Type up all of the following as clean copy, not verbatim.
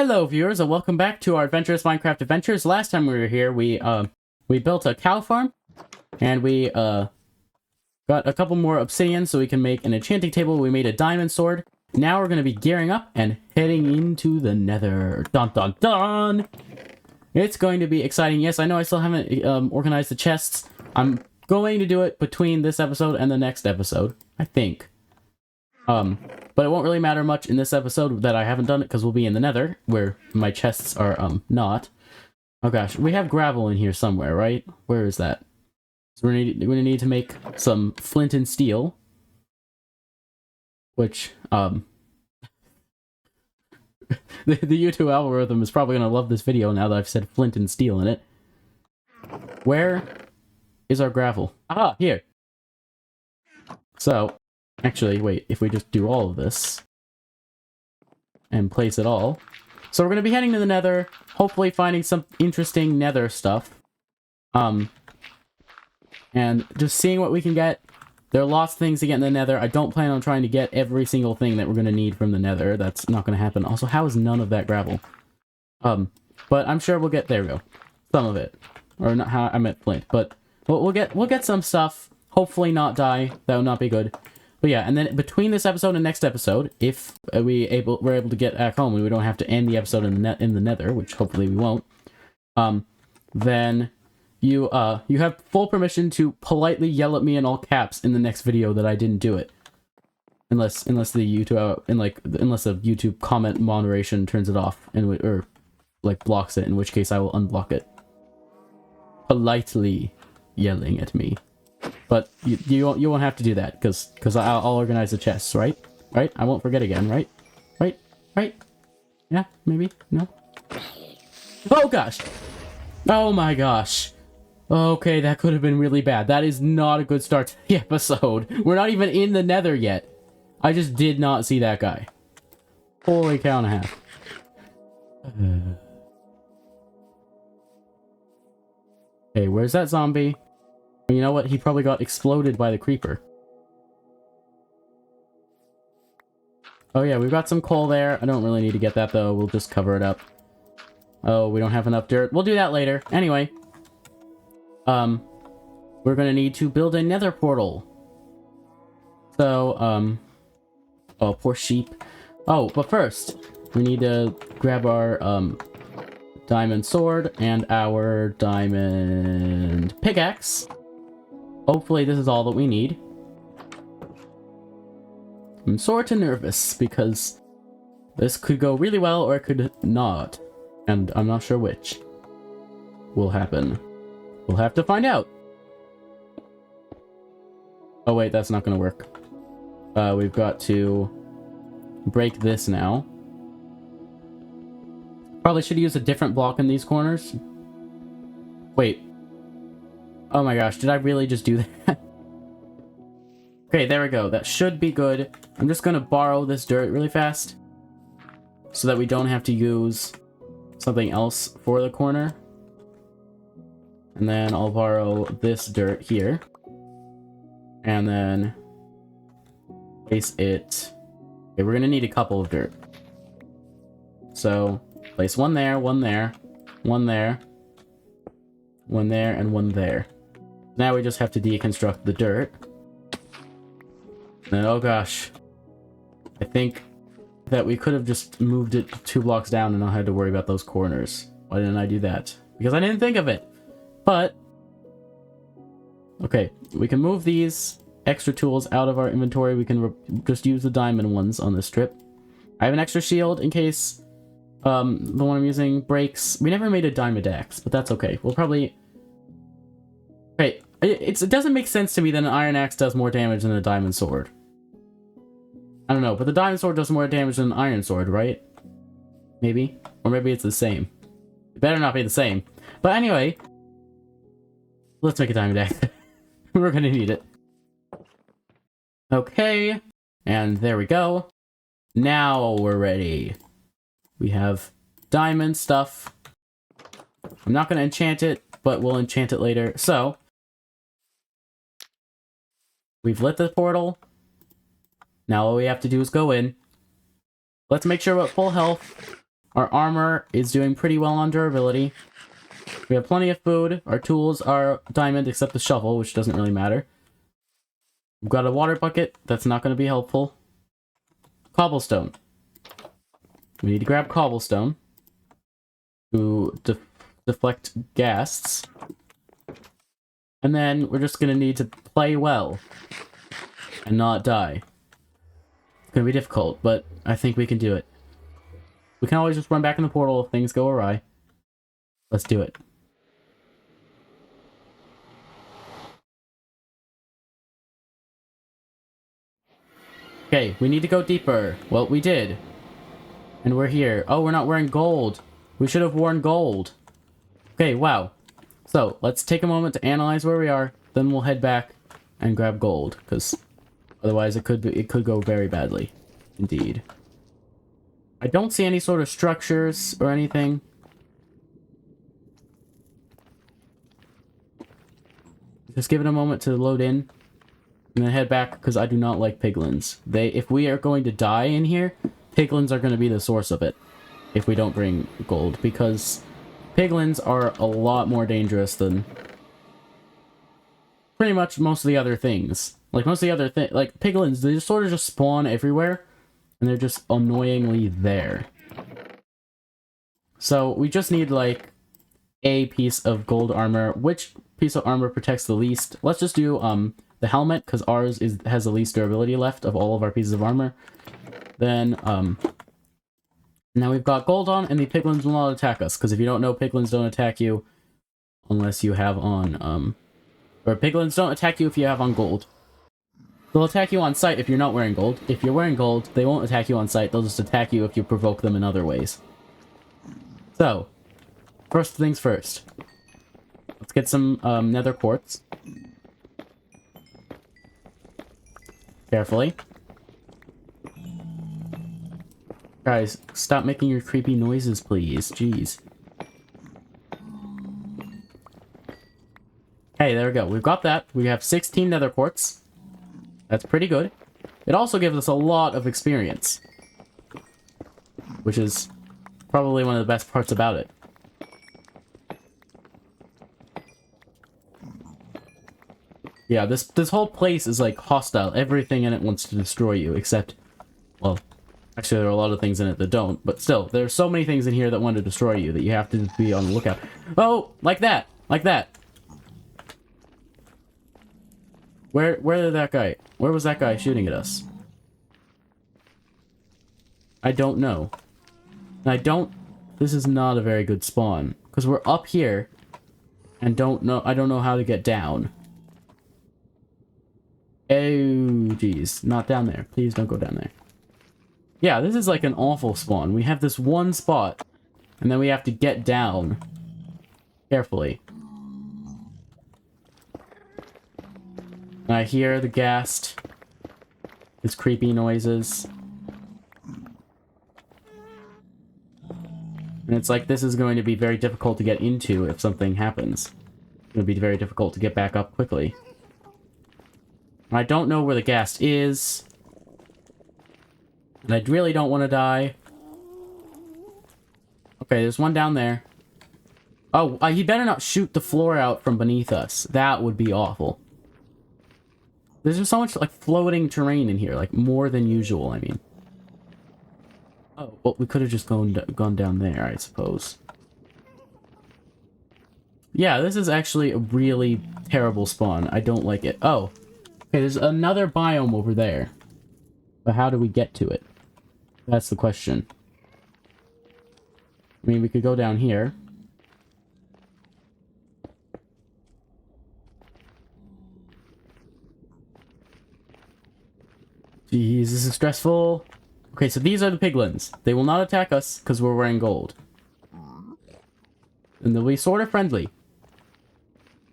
Hello viewers and welcome back to our Adventurous Minecraft Adventures. Last time we were here, we built a cow farm, and we got a couple more obsidian so we can make an enchanting table. We made a diamond sword. Now we're going to be gearing up and heading into the Nether. Dun dun dun! It's going to be exciting. Yes, I know I still haven't organized the chests. I'm going to do it between this episode and the next episode, I think. But it won't really matter much in this episode that I haven't done it because we'll be in the Nether, where my chests are, not. Oh gosh, we have gravel in here somewhere, right? Where is that? So we're gonna need to make some flint and steel. Which, the YouTube algorithm is probably gonna love this video now that I've said flint and steel in it. Where is our gravel? Aha, here! So, actually, wait, if we just do all of this and place it all. So we're going to be heading to the Nether, hopefully finding some interesting Nether stuff. And just seeing what we can get. There are lots of things to get in the Nether. I don't plan on trying to get every single thing that we're going to need from the Nether. That's not going to happen. Also, how is none of that gravel? But I'm sure we'll get, there we go. Some of it. Or not how I meant flint, but we'll get some stuff. Hopefully not die. That would not be good. But yeah, and then between this episode and next episode, if we're able to get back home and we don't have to end the episode in the Nether, which hopefully we won't, then you have full permission to politely yell at me in all caps in the next video that I didn't do it, unless the YouTube unless a YouTube comment moderation turns it off or like blocks it, in which case I will unblock it. Politely yelling at me. But you won't have to do that, because I'll organize the chests, right? Right? I won't forget again, right? Right? Right? Yeah? Maybe? No? Oh gosh! Oh my gosh! Okay, that could have been really bad. That is not a good start to the episode. We're not even in the Nether yet. I just did not see that guy. Holy cow and a half. Hey, where's that zombie? You know what? He probably got exploded by the creeper. Oh yeah, we've got some coal there. I don't really need to get that though. We'll just cover it up. Oh, we don't have enough dirt. We'll do that later. Anyway. We're gonna need to build a nether portal. So, oh, poor sheep. Oh, but first, we need to grab our, diamond sword and our diamond pickaxe. Hopefully this is all that we need. I'm sort of nervous because this could go really well or it could not. And I'm not sure which will happen. We'll have to find out. Oh wait, that's not going to work. We've got to break this now. Probably should use a different block in these corners. Wait. Oh my gosh, did I really just do that? Okay, there we go. That should be good. I'm just gonna borrow this dirt really fast, so that we don't have to use something else for the corner. And then I'll borrow this dirt here. And then place it... Okay, we're gonna need a couple of dirt. So, place one there, one there, one there, one there, and one there. Now we just have to deconstruct the dirt. And oh gosh. I think that we could have just moved it 2 blocks down and not had to worry about those corners. Why didn't I do that? Because I didn't think of it! But... okay, we can move these extra tools out of our inventory. We can just use the diamond ones on this strip. I have an extra shield in case the one I'm using breaks. We never made a diamond axe, but that's okay. We'll probably... okay, it doesn't make sense to me that an iron axe does more damage than a diamond sword. I don't know, but the diamond sword does more damage than an iron sword, right? Maybe? Or maybe it's the same. It better not be the same. But anyway, let's make a diamond axe. We're gonna need it. Okay, and there we go. Now we're ready. We have diamond stuff. I'm not gonna enchant it, but we'll enchant it later. So, we've lit the portal. Now all we have to do is go in. Let's make sure we're at full health. Our armor is doing pretty well on durability. We have plenty of food. Our tools are diamond, except the shovel, which doesn't really matter. We've got a water bucket. That's not going to be helpful. Cobblestone. We need to grab cobblestone to deflect ghasts. And then we're just going to need to play well and not die. It's going to be difficult, but I think we can do it. We can always just run back in the portal if things go awry. Let's do it. Okay, we need to go deeper. Well, we did. And we're here. Oh, we're not wearing gold. We should have worn gold. Okay, wow. So, let's take a moment to analyze where we are. Then we'll head back and grab gold. Because otherwise it could go very badly. Indeed. I don't see any sort of structures or anything. Just give it a moment to load in. And then head back, because I do not like piglins. If we are going to die in here, piglins are going to be the source of it. If we don't bring gold. Because piglins are a lot more dangerous than pretty much most of the other things. Like, most of the other things, like, piglins, they just sort of just spawn everywhere. And they're just annoyingly there. So, we just need, like, a piece of gold armor. Which piece of armor protects the least? Let's just do, the helmet, because ours has the least durability left of all of our pieces of armor. Then, now we've got gold on, and the piglins will not attack us, because if you don't know, piglins don't attack you unless you have on, or piglins don't attack you if you have on gold. They'll attack you on sight if you're not wearing gold. If you're wearing gold, they won't attack you on sight, they'll just attack you if you provoke them in other ways. So, first things first. Let's get some, nether quartz. Carefully. Guys, stop making your creepy noises, please. Jeez. Hey, there we go. We've got that. We have 16 nether quartz. That's pretty good. It also gives us a lot of experience. Which is probably one of the best parts about it. Yeah, this whole place is, like, hostile. Everything in it wants to destroy you, except... Well, actually, there are a lot of things in it that don't, but still, there are so many things in here that want to destroy you that you have to be on the lookout. Oh! Like that! Like that! Where did that guy... Where was that guy shooting at us? I don't know. I don't... This is not a very good spawn. Because we're up here, and I don't know how to get down. Oh, geez. Not down there. Please don't go down there. Yeah, this is like an awful spawn. We have this one spot, and then we have to get down carefully. And I hear the ghast. His creepy noises. And it's like this is going to be very difficult to get into if something happens. It's going to be very difficult to get back up quickly. I don't know where the ghast is. And I really don't want to die. Okay, there's one down there. Oh, he better not shoot the floor out from beneath us. That would be awful. There's just so much, like, floating terrain in here. Like, more than usual, I mean. Oh, well, we could have just gone down there, I suppose. Yeah, this is actually a really terrible spawn. I don't like it. Oh. Okay, there's another biome over there. But how do we get to it? That's the question. I mean, we could go down here. Jeez, this is stressful. Okay, so these are the piglins. They will not attack us because we're wearing gold. And they'll be sort of friendly.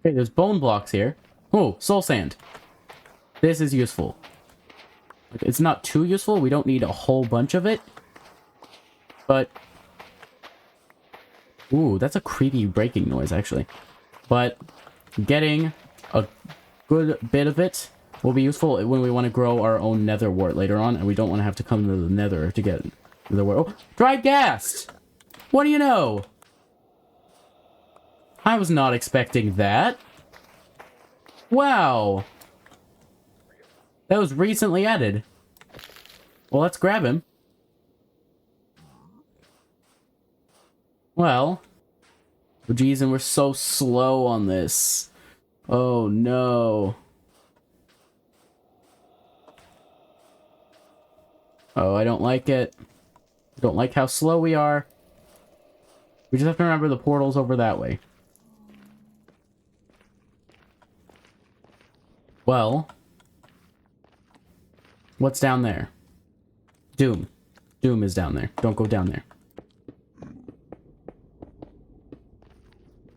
Okay, there's bone blocks here. Oh, soul sand. This is useful. It's not too useful. We don't need a whole bunch of it. But... Ooh, that's a creepy breaking noise, actually. But getting a good bit of it will be useful when we want to grow our own nether wart later on, and we don't want to have to come to the nether to get nether wart. Oh, dried ghast! What do you know? I was not expecting that. Wow. That was recently added. Well, let's grab him. Well. Oh, geez, and we're so slow on this. Oh, no. Oh, I don't like it. I don't like how slow we are. We just have to remember the portal's over that way. Well. What's down there? Doom. Doom is down there. Don't go down there.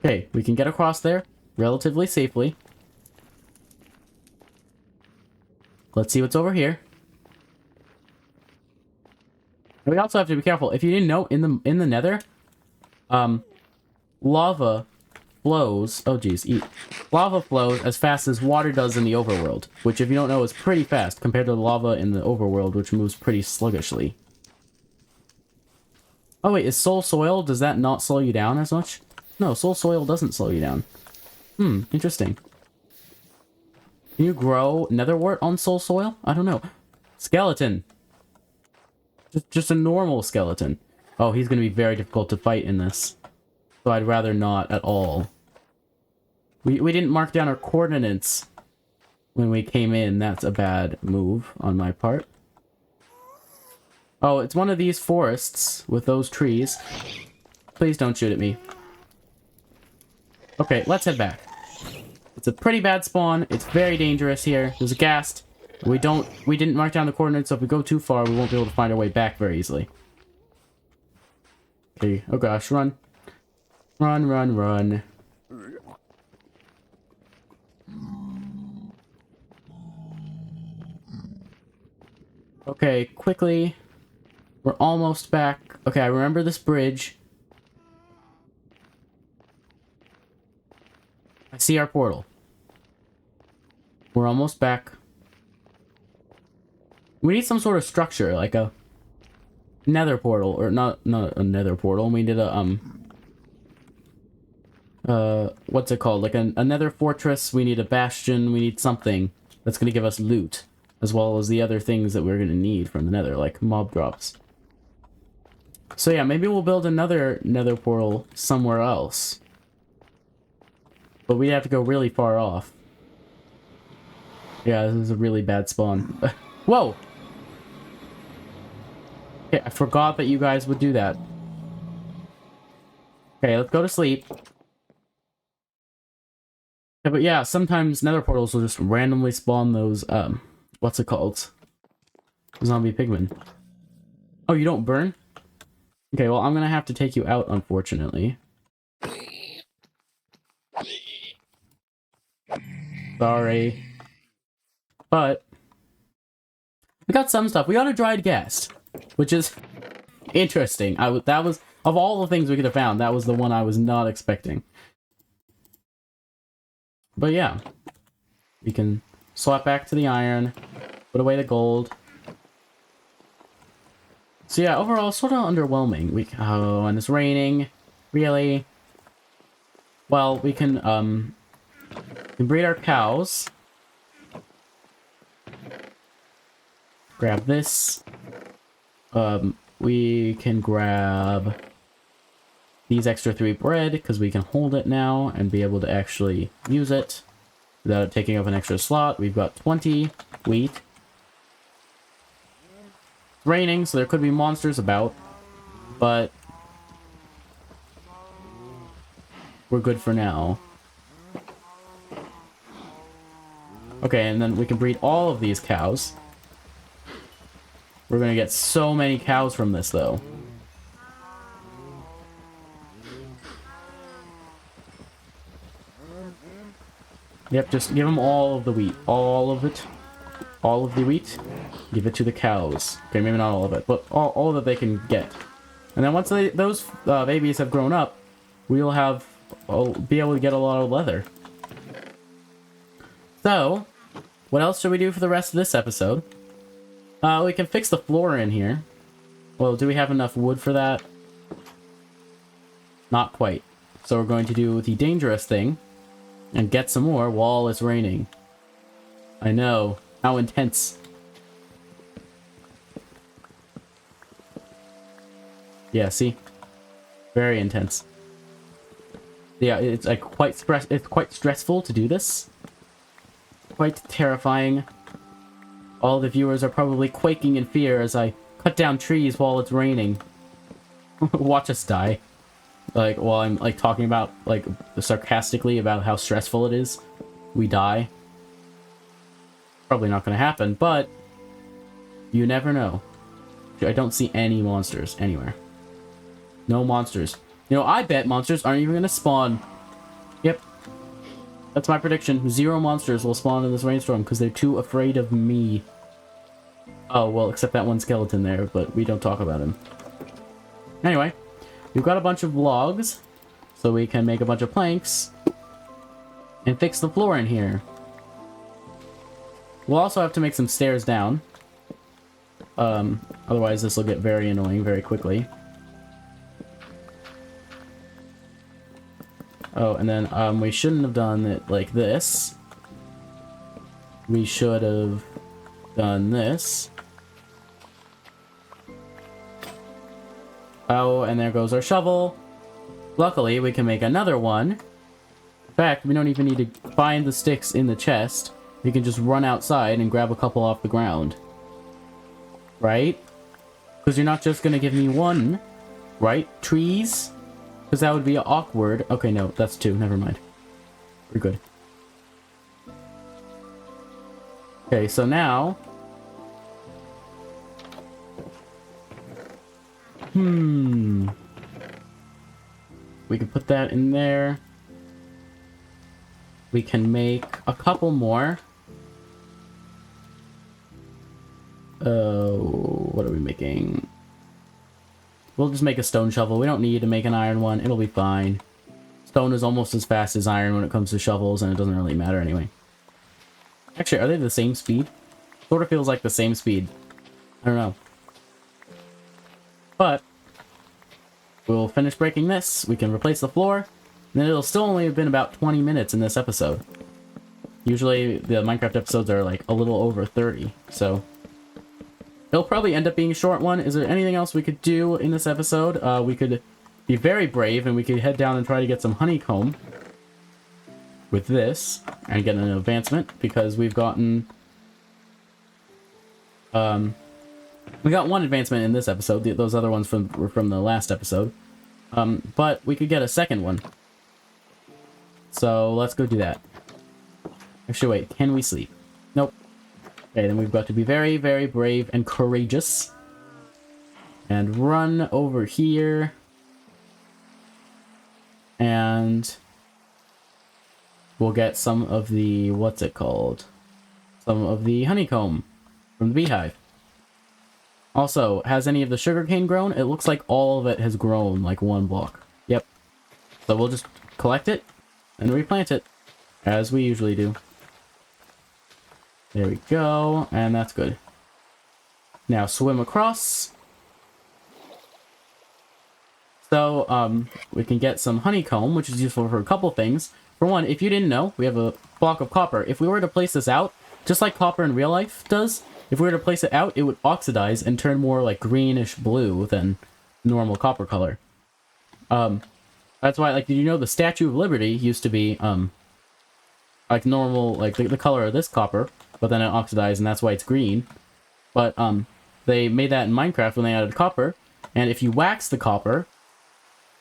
Okay, we can get across there relatively safely. Let's see what's over here. And we also have to be careful. If you didn't know, in the Nether, lava flows. Oh geez, lava flows as fast as water does in the overworld, which, if you don't know, is pretty fast compared to the lava in the overworld, which moves pretty sluggishly. Oh wait, is soul soil? Does that not slow you down as much? No, soul soil doesn't slow you down. Interesting. Can you grow netherwort on soul soil? I don't know. Skeleton. Just a normal skeleton. Oh, he's gonna be very difficult to fight in this. So I'd rather not at all. We didn't mark down our coordinates when we came in. That's a bad move on my part. Oh, it's one of these forests with those trees. Please don't shoot at me. Okay, let's head back. It's a pretty bad spawn. It's very dangerous here. There's a ghast. We didn't mark down the coordinates, so if we go too far, we won't be able to find our way back very easily. Okay, oh gosh, run. Run, run, run. Okay, quickly. We're almost back. Okay, I remember this bridge. I see our portal. We're almost back. We need some sort of structure, like a nether portal, or not a nether portal. We need a, what's it called? Like a nether fortress. We need a bastion. We need something that's going to give us loot, as well as the other things that we're going to need from the nether, like mob drops. So yeah, maybe we'll build another nether portal somewhere else. But we have to go really far off. Yeah, this is a really bad spawn. Whoa! Okay, I forgot that you guys would do that. Okay, let's go to sleep. Yeah, but yeah, sometimes nether portals will just randomly spawn those, what's it called? Zombie pigmen. Oh, you don't burn? Okay, well, I'm gonna have to take you out, unfortunately. Sorry. But we got some stuff. We got a dried ghast, which is interesting. That was, of all the things we could have found, that was the one I was not expecting. But yeah, we can swap back to the iron, put away the gold. So yeah, overall, sort of underwhelming. Oh, and it's raining. Really? Well, we can breed our cows. Grab this. We can grab these extra 3 bread, because we can hold it now and be able to actually use it without it taking up an extra slot. We've got 20 wheat. It's raining, so there could be monsters about, but we're good for now. Okay, and then we can breed all of these cows. We're gonna get so many cows from this, though. Yep, just give them all of the wheat. All of it. All of the wheat. Give it to the cows. Okay, maybe not all of it, but all that they can get. And then once those babies have grown up, we'll be able to get a lot of leather. So, what else should we do for the rest of this episode? We can fix the floor in here. Well, do we have enough wood for that? Not quite. So we're going to do the dangerous thing and get some more while it's raining. I know. How intense. Yeah, see? Very intense. Yeah, it's like it's quite stressful to do this. Quite terrifying. All the viewers are probably quaking in fear as I cut down trees while it's raining. Watch us die. Like, while I'm, like, talking about, like, sarcastically about how stressful it is. We die. Probably not gonna happen, but you never know. I don't see any monsters anywhere. No monsters. You know, I bet monsters aren't even gonna spawn. Yep. That's my prediction. 0 monsters will spawn in this rainstorm because they're too afraid of me. Oh, well, except that one skeleton there, but we don't talk about him. Anyway, we've got a bunch of logs, so we can make a bunch of planks and fix the floor in here. We'll also have to make some stairs down. Otherwise this will get very annoying very quickly. Oh, and then, we shouldn't have done it like this. We should have done this. Oh, and there goes our shovel. Luckily, we can make another one. In fact, we don't even need to find the sticks in the chest. We can just run outside and grab a couple off the ground. Right? Because you're not just gonna give me one, right? Trees? Because that would be awkward. Okay, no, that's 2. Never mind. We're good. Okay, so now... We can put that in there. We can make a couple more. What are we making? We'll just make a stone shovel. We don't need to make an iron one. It'll be fine. Stone is almost as fast as iron when it comes to shovels, and it doesn't really matter anyway. Actually, are they the same speed? Sort of feels like the same speed. I don't know. But we'll finish breaking this. We can replace the floor. And then it'll still only have been about 20 minutes in this episode. Usually the Minecraft episodes are like a little over 30, so... It'll probably end up being a short one. Is there anything else we could do in this episode? We could be very brave and we could head down and try to get some honeycomb with this and get an advancement because we've gotten we got 1 advancement in this episode. Those other ones were from the last episode. But we could get a second one. So let's go do that. Actually, wait, can we sleep? Nope. Okay, then we've got to be very, very brave and courageous. And run over here. And we'll get some of the, what's it called? Some of the honeycomb from the beehive. Also, has any of the sugarcane grown? It looks like all of it has grown, like 1 block. Yep. So we'll just collect it and replant it, as we usually do. There we go, and that's good. Now swim across. So, we can get some honeycomb, which is useful for a couple things. For one, if you didn't know, we have a block of copper. If we were to place this out, just like copper in real life does, if we were to place it out, it would oxidize and turn more like greenish blue than normal copper color. That's why, like, did you know the Statue of Liberty used to be, like normal, like the color of this copper, but then it oxidized and that's why it's green. But, they made that in Minecraft when they added copper, and if you wax the copper,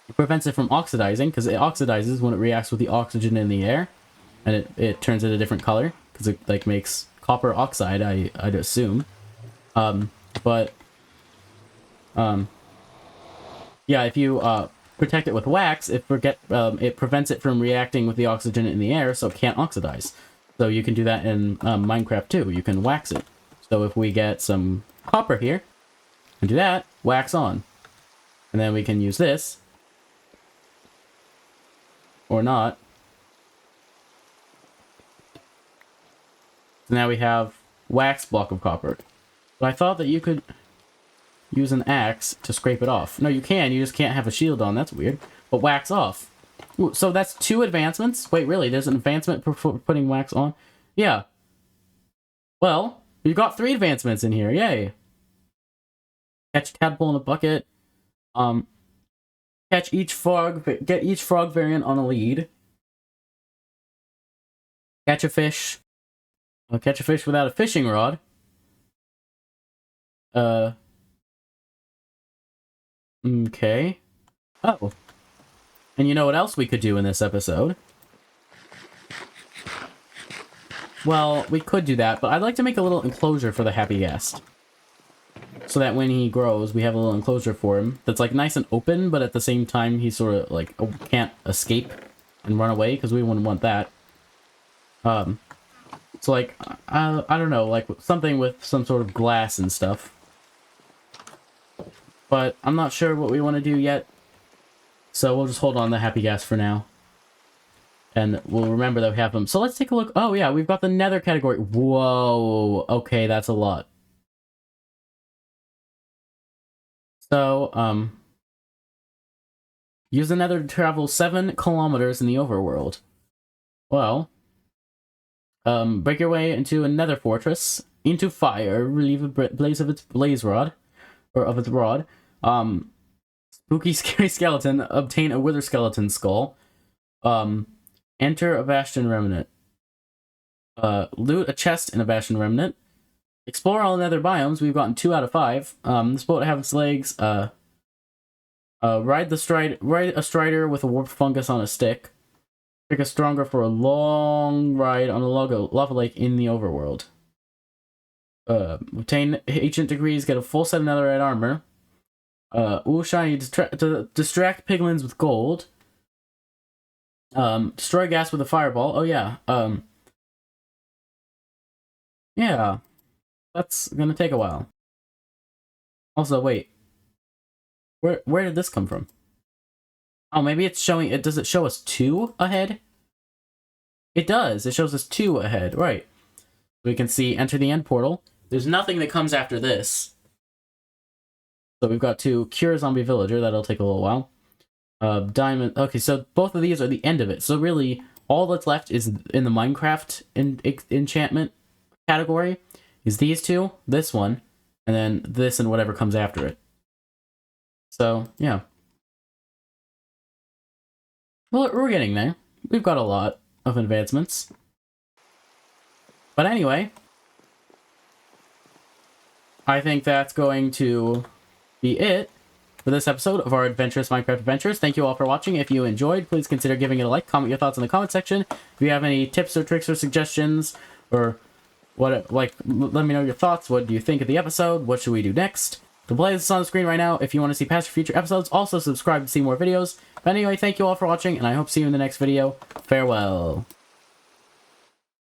it prevents it from oxidizing, because it oxidizes when it reacts with the oxygen in the air, and it turns it a different color, because it, like, makes copper oxide, I'd assume. Yeah, if you, protect it with wax, it prevents it from reacting with the oxygen in the air, so it can't oxidize. So you can do that in Minecraft too. You can wax it. So if we get some copper here, and do that, wax on. And then we can use this. Or not. So now we have wax block of copper. But I thought that you could... use an axe to scrape it off. No, you can. You just can't have a shield on. That's weird. But wax off. Ooh, so that's 2 advancements? Wait, really? There's an advancement for putting wax on? Yeah. Well, we've got 3 advancements in here. Yay. Catch tadpole in a bucket. Get each frog variant on a lead. Catch a fish. Catch a fish without a fishing rod. Okay. Oh. And you know what else we could do in this episode? Well, we could do that, but I'd like to make a little enclosure for the happy guest. So that when he grows, we have a little enclosure for him that's like nice and open, but at the same time he sort of like can't escape and run away, because we wouldn't want that. So like, I don't know, like something with some sort of glass and stuff. But I'm not sure what we want to do yet. So we'll just hold on the happy gas for now. And we'll remember that we have them. So let's take a look. Oh yeah, we've got the Nether category. Whoa, okay, that's a lot. So, use the Nether to travel 7 kilometers in the overworld. Well, break your way into a Nether fortress, into fire, relieve a blaze of its blaze rod, or of its rod. Spooky, scary skeleton, obtain a wither skeleton skull. Enter a bastion remnant. Loot a chest in a bastion remnant. Explore all Nether biomes. We've gotten 2 out of 5. This boat have its legs. Ride a strider with a warped fungus on a stick. Pick a stronger for a long ride on a lava lake in the overworld. Obtain ancient degrees. Get a full set of netherite armor. Shiny. Distract piglins with gold. Destroy gas with a fireball. Oh yeah. Yeah. That's gonna take a while. Also, wait. Where did this come from? Oh, maybe it's showing it. Does it show us 2 ahead? It does. It shows us 2 ahead. Right. We can see enter the end portal. There's nothing that comes after this. So we've got to cure a zombie villager. That'll take a little while. Diamond. Okay, so both of these are the end of it. So really, all that's left is in the Minecraft enchantment category. Is these 2, this one, and then this and whatever comes after it. So, yeah. Well, we're getting there. We've got a lot of advancements. But anyway, I think that's going to be it for this episode of our Adventurous Minecraft Adventures. Thank you all for watching. If you enjoyed, please consider giving it a like, comment your thoughts in the comment section. If you have any tips or tricks or suggestions, or let me know your thoughts. What do you think of the episode? What should we do next? The playlist is on the screen right now. If you want to see past or future episodes, also subscribe to see more videos. But anyway, thank you all for watching, and I hope to see you in the next video. Farewell.